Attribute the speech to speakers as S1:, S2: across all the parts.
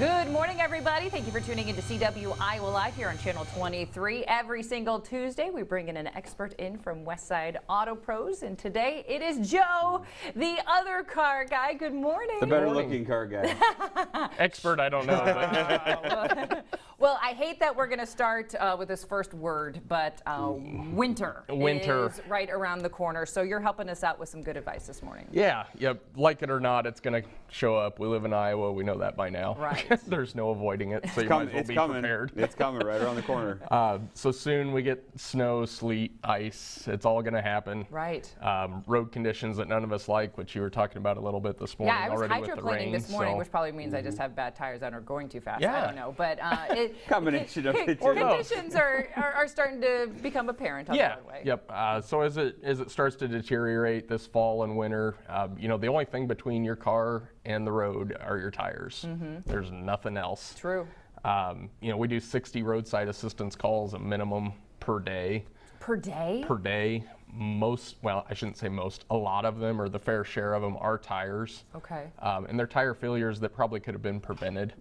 S1: Good morning, everybody. Thank you for tuning in to CW Iowa Live here on Channel 23. Every single Tuesday, we bring in an expert in from Westside Auto Pros, and today it is Joe, the other car guy. Good morning.
S2: The better-looking car guy.
S3: Expert, I don't know. But
S1: Well, I hate that we're going to start with this first word, but winter is right around the corner. So you're helping us out with some good advice this morning.
S3: yeah, like it or not, it's going to show up. We live in Iowa. We know that by now.
S1: Right.
S3: There's no avoiding it, so you might as well be prepared.
S2: It's coming right around the corner.
S3: So soon we get snow, sleet, ice. It's all going to happen.
S1: Right.
S3: Road conditions that none of us like, which you were talking about a little bit this morning.
S1: Yeah, I was
S3: already with the
S1: hydroplaning
S3: rain,
S1: this morning,
S3: so.
S1: which probably means I just have bad tires and are going too fast. I
S3: Yeah.
S1: don't know, but
S2: Combination of it.
S1: conditions are starting to become apparent on the roadway.
S3: Yep. So as it starts to deteriorate this fall and winter, the only thing between your car and the road are your tires. There's nothing else.
S1: True.
S3: We do 60 roadside assistance calls a minimum per day.
S1: Per day?
S3: Per day. I shouldn't say most, a lot of them, or the fair share of them, are tires.
S1: Okay.
S3: And they're tire failures that probably could have been prevented.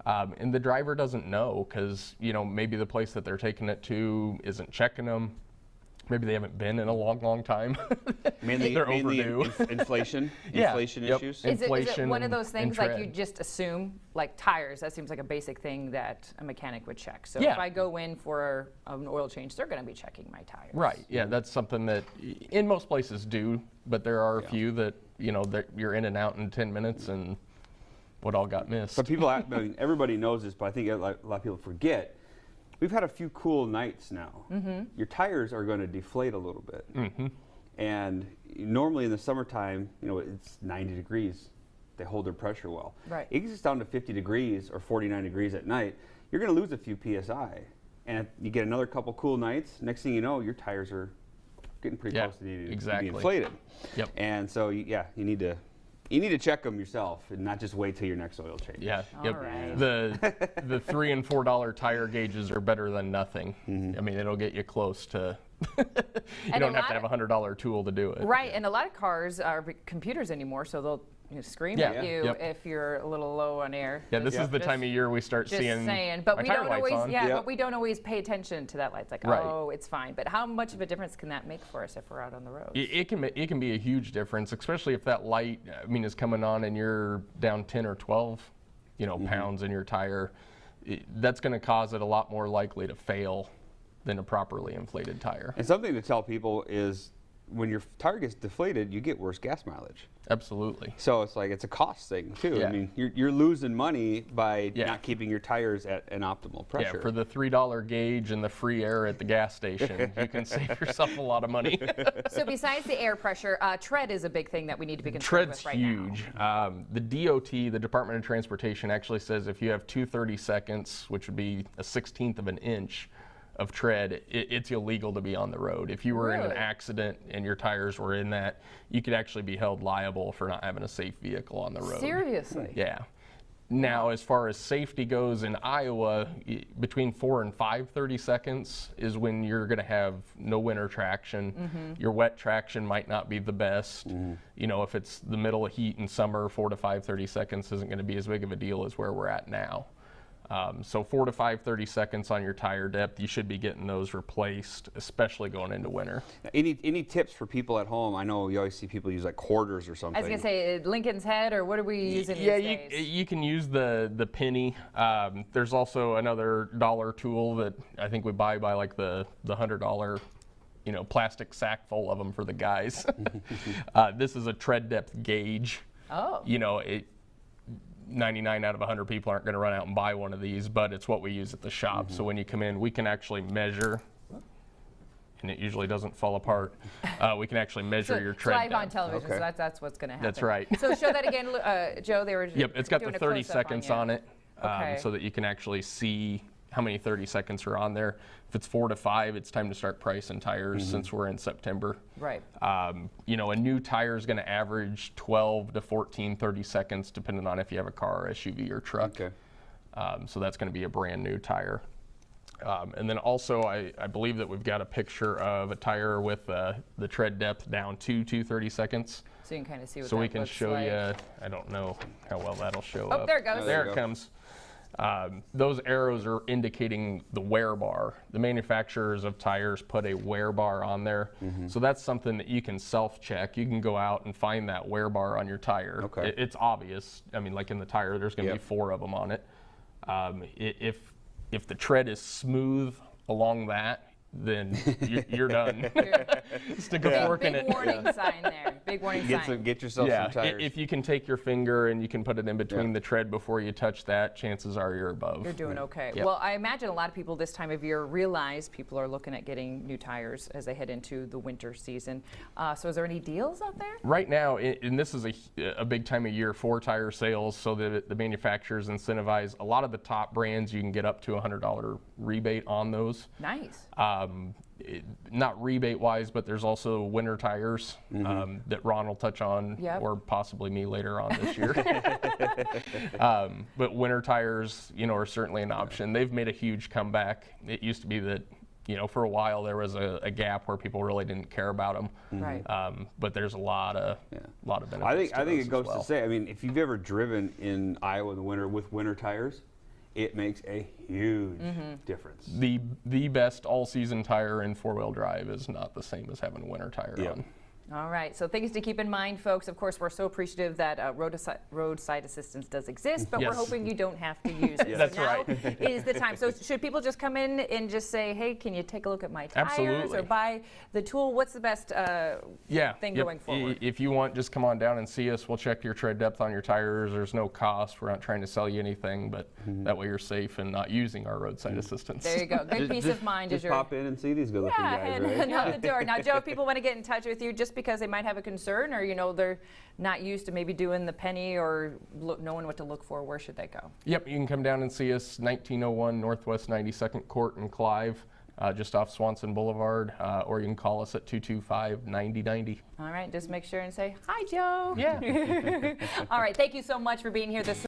S3: And the driver doesn't know because, maybe the place that they're taking it to isn't checking them. Maybe they haven't been in a long, long time.
S2: Mainly
S3: overdue.
S2: Inflation
S3: Yeah,
S2: issues.
S1: Is it
S3: Inflation
S1: one of those
S3: and
S1: things like you
S3: tread.
S1: just assume, like tires, that seems like a basic thing that a mechanic would check. So
S3: Yeah.
S1: if I go in for an oil change, they're going to be checking my tires.
S3: Right. Yeah, that's something that in most places do, but there are a few that, that you're in and out in 10 minutes and what all got missed.
S2: But everybody knows this, but I think a lot of people forget. We've had a few cool nights now. Your tires are going to deflate a little bit. And normally in the summertime, it's 90 degrees. They hold their pressure well.
S1: Right.
S2: It gets down to 50 degrees or 49 degrees at night. You're going to lose a few PSI. And if you get another couple cool nights, next thing you know, your tires are getting pretty close to needing to be inflated.
S3: Yep.
S2: And so, you need to check them yourself and not just wait till your next oil change.
S3: Yeah.
S1: All
S3: Yep.
S1: right.
S3: The $3 and $4 tire gauges are better than nothing. I mean, it'll get you close to. You don't have to have a $100 tool to do it.
S1: Right, and a lot of cars are computers anymore, so they'll scream at you if you're a little low on air.
S3: Yeah, this is the time of year we start
S1: Just
S3: seeing
S1: saying, but
S3: my
S1: we
S3: tire
S1: don't
S3: lights
S1: always,
S3: on.
S1: but we don't always pay attention to that light. It's like,
S3: Right.
S1: oh, it's fine. But how much of a difference can that make for us if we're out on the road?
S3: It can be a huge difference, especially if that light, is coming on and you're down 10 or 12, pounds in your tire. That's going to cause it a lot more likely to fail than a properly inflated tire.
S2: And something to tell people is when your tire gets deflated, you get worse gas mileage.
S3: Absolutely.
S2: So it's a cost thing too.
S3: Yeah.
S2: I mean, you're losing money by
S3: Yeah.
S2: not keeping your tires at an optimal pressure.
S3: Yeah, for the $3 gauge and the free air at the gas station, you can save yourself a lot of money.
S1: So besides the air pressure, tread is a big thing that we need to be concerned
S3: Tread's
S1: with right
S3: huge. The DOT, the Department of Transportation, actually says if you have 2 seconds, which would be a 1/16 of an inch of tread, it's illegal to be on the road. If you were in an
S1: Really?
S3: accident and your tires were in that, you could actually be held liable for not having a safe vehicle on the road.
S1: Seriously?
S3: Yeah. Now, as far as safety goes in Iowa, between 4 and 5 30-seconds is when you're going to have no winter traction. Your wet traction might not be the best. If it's the middle of heat in summer, 4 to 5 30-seconds isn't going to be as big of a deal as where we're at now. So 4 to 5 30-seconds on your tire depth, you should be getting those replaced, especially going into winter.
S2: Any tips for people at home? I know you always see people use quarters or something.
S1: I was going to say Lincoln's Head, or what are we using these days?
S3: You can use the penny. There's also another dollar tool that I think we buy by like the $100 plastic sack full of them for the guys. This is a tread depth gauge.
S1: Oh.
S3: 99 out of 100 people aren't going to run out and buy one of these, but it's what we use at the shop. So when you come in, we can actually measure, and it usually doesn't fall apart. We can actually measure your tread
S1: live on
S3: depth.
S1: television,
S2: Okay.
S1: so that's what's going to happen.
S3: That's right.
S1: So show that again, Joe. They were
S3: Yep, it's got the
S1: doing a
S3: 30
S1: close-up
S3: seconds
S1: you.
S3: on it,
S1: Okay.
S3: so that you can actually see how many 30 seconds are on there. If it's 4 to 5, it's time to start pricing tires since we're in September.
S1: Right.
S3: A new tire is going to average 12 to 14 30 seconds, depending on if you have a car, SUV, or truck.
S2: Okay.
S3: So that's going to be a brand new tire. And then also, I believe that we've got a picture of a tire with the tread depth down to 30 seconds.
S1: So So you can kind of see what
S3: So
S1: that
S3: we can
S1: looks
S3: show
S1: like.
S3: you, I don't know how well that'll show
S1: Oh,
S3: up.
S1: there it goes.
S3: There
S2: you
S3: it
S2: go.
S3: comes. Those arrows are indicating the wear bar. The manufacturers of tires put a wear bar on there. So that's something that you can self-check. You can go out and find that wear bar on your tire.
S2: Okay.
S3: It's obvious. I mean, like in the tire, there's going to
S2: Yep.
S3: be 4 of them on it. If the tread is smooth along that, then you're done. Stick a fork in
S1: Big
S3: it.
S1: warning sign there. Big warning sign.
S2: Get yourself
S3: Yeah,
S2: some tires.
S3: if you can take your finger and you can put it in between
S2: Yeah.
S3: the tread before you touch that, chances are you're above.
S1: You're doing okay.
S3: Yep.
S1: Well, I imagine a lot of people this time of year realize people are looking at getting new tires as they head into the winter season. So is there any deals out there?
S3: Right now, and this is a big time of year for tire sales, so that the manufacturers incentivize a lot of the top brands. You can get up to $100 rebate on those.
S1: Nice.
S3: Not rebate wise, but there's also winter tires that Ron will touch on,
S1: Yep.
S3: or possibly me later on this year. But winter tires, are certainly an option. They've made a huge comeback. It used to be that, for a while there was a gap where people really didn't care about them.
S1: Right.
S3: But there's a lot of benefits.
S2: I think
S3: to
S2: it
S3: those
S2: goes
S3: as well.
S2: to say, I mean, if you've ever driven in Iowa in the winter with winter tires, it makes a huge difference.
S3: The best all-season tire in four-wheel drive is not the same as having a winter tire
S2: Yep.
S3: on.
S1: All right, so things to keep in mind, folks. Of course, we're so appreciative that roadside assistance does exist, but we're
S3: Yes.
S1: hoping you don't have to use it.
S3: That's
S1: so now
S3: right.
S1: is the time. So should people just come in and just say, hey, can you take a look at my tires
S3: Absolutely.
S1: or buy the tool? What's the best thing going forward?
S3: If you want, just come on down and see us. We'll check your tread depth on your tires. There's no cost. We're not trying to sell you anything, but that way you're safe and not using our roadside assistance.
S1: There you go. Good peace of mind
S2: Just
S1: as you're
S2: pop in and see these good-looking guys, right?
S1: and out the door. Now, Joe, if people want to get in touch with you just because they might have a concern or, they're not used to maybe doing the penny or knowing what to look for, where should they go?
S3: Yep, you can come down and see us, 1901 Northwest 92nd Court in Clive, just off Swanson Boulevard, or you can call us at 225-9090.
S1: All right, just make sure and say, hi, Joe.
S3: Yeah.
S1: All right, thank you so much for being here this